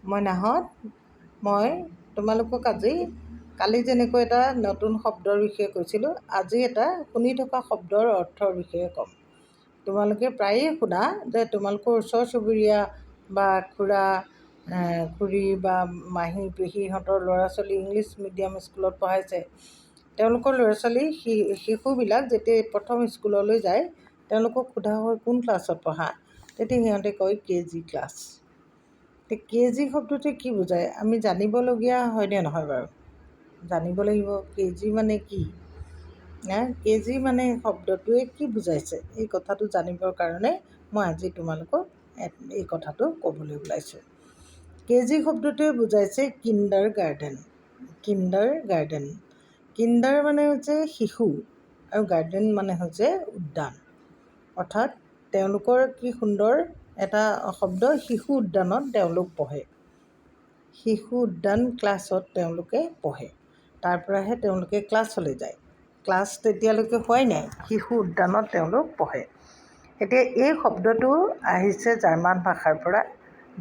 মই নাহত মই তোমালোকক কালি যেনেকৈ এটা নতুন শব্দৰ বিষয়ে কৈছিলোঁ, আজি এটা শুনি থকা শব্দৰ অৰ্থৰ বিষয়ে ক'ম। তোমালোকে প্ৰায়েই শুনা যে তোমালোকৰ ওচৰ চুবুৰীয়া বা খুৰা খুৰী বা মাহী পেহীহঁতৰ ল'ৰা ছোৱালী ইংলিছ মিডিয়াম স্কুলত পঢ়াইছে। তেওঁলোকৰ ল'ৰা ছোৱালী শিশুবিলাক যেতিয়া প্ৰথম স্কুললৈ যায়, তেওঁলোকক সোধা হয় কোন ক্লাছত পঢ়া, তেতিয়া সিহঁতে কয় KG ক্লাছ। KG শব্দটোৱে কি বুজায় আমি জানিবলগীয়া হয়নে নহয় বাৰু? জানিব লাগিব KG মানে কি। KG মানে শব্দটোৱে কি বুজাইছে, এই কথাটো জানিবৰ কাৰণে মই আজি তোমালোকক এই কথাটো ক'বলৈ ওলাইছোঁ। KG শব্দটোৱে বুজাইছে কিণ্ডাৰ গাৰ্ডেন। কিণ্ডাৰ মানে হৈছে শিশু আৰু গাৰ্ডেন মানে হৈছে উদ্যান। অৰ্থাৎ তেওঁলোকৰ কি সুন্দৰ এটা শব্দ, শিশু উদ্যানত তেওঁলোক পঢ়ে। শিশু উদ্যান ক্লাছত তেওঁলোকে পঢ়ে। তাৰ পৰাহে তেওঁলোকে ক্লাছলৈ যায়। ক্লাছ তেতিয়ালৈকে হোৱাই নাই, শিশু উদ্যানত তেওঁলোক পঢ়ে। এতিয়া এই শব্দটো আহিছে জাৰ্মান ভাষাৰ পৰা।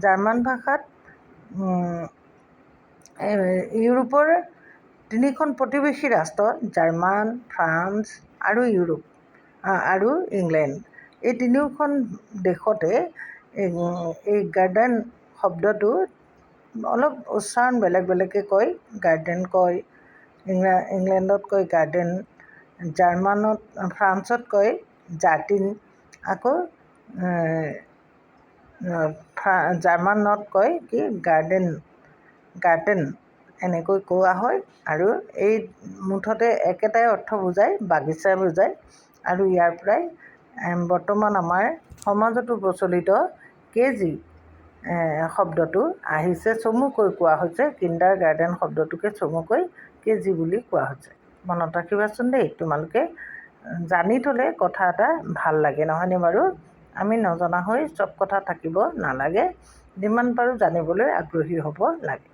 জাৰ্মান ভাষাত ইউৰোপৰ 3খন প্ৰতিবেশী ৰাষ্ট্ৰ জাৰ্মান, ফ্ৰান্স আৰু আৰু ইংলেণ্ড, এই 3খন দেশতে এই গাৰ্ডেন শব্দটো অলপ উচ্চাৰণ বেলেগ বেলেগকৈ কয়। গাৰ্ডেন কয়, ইংলেণ্ডত কয় গাৰ্ডেন, ফ্ৰান্সত কয় জাৰ্টিন, আকৌ জাৰ্মানত কয় কি গাৰ্টেন এনেকৈ কোৱা হয়। আৰু এই মুঠতে একেটাই অৰ্থ বুজায়, বাগিচা বুজায়। আৰু ইয়াৰ পৰাই বৰ্তমান আমাৰ সমাজতো প্ৰচলিত KG শব্দটো আহিছে, চমুকৈ কোৱা হৈছে। কিণ্ডাৰ গাৰ্ডেন শব্দটোকে চমুকৈ KG বুলি কোৱা হৈছে। মনত ৰাখিবাচোন দেই, তোমালোকে জানি থ'লে কথা এটা ভাল লাগে, নহয়নে বাৰু? আমি নজনা হৈ চব কথা থাকিব নালাগে, যিমান পাৰোঁ জানিবলৈ আগ্ৰহী হ'ব লাগে।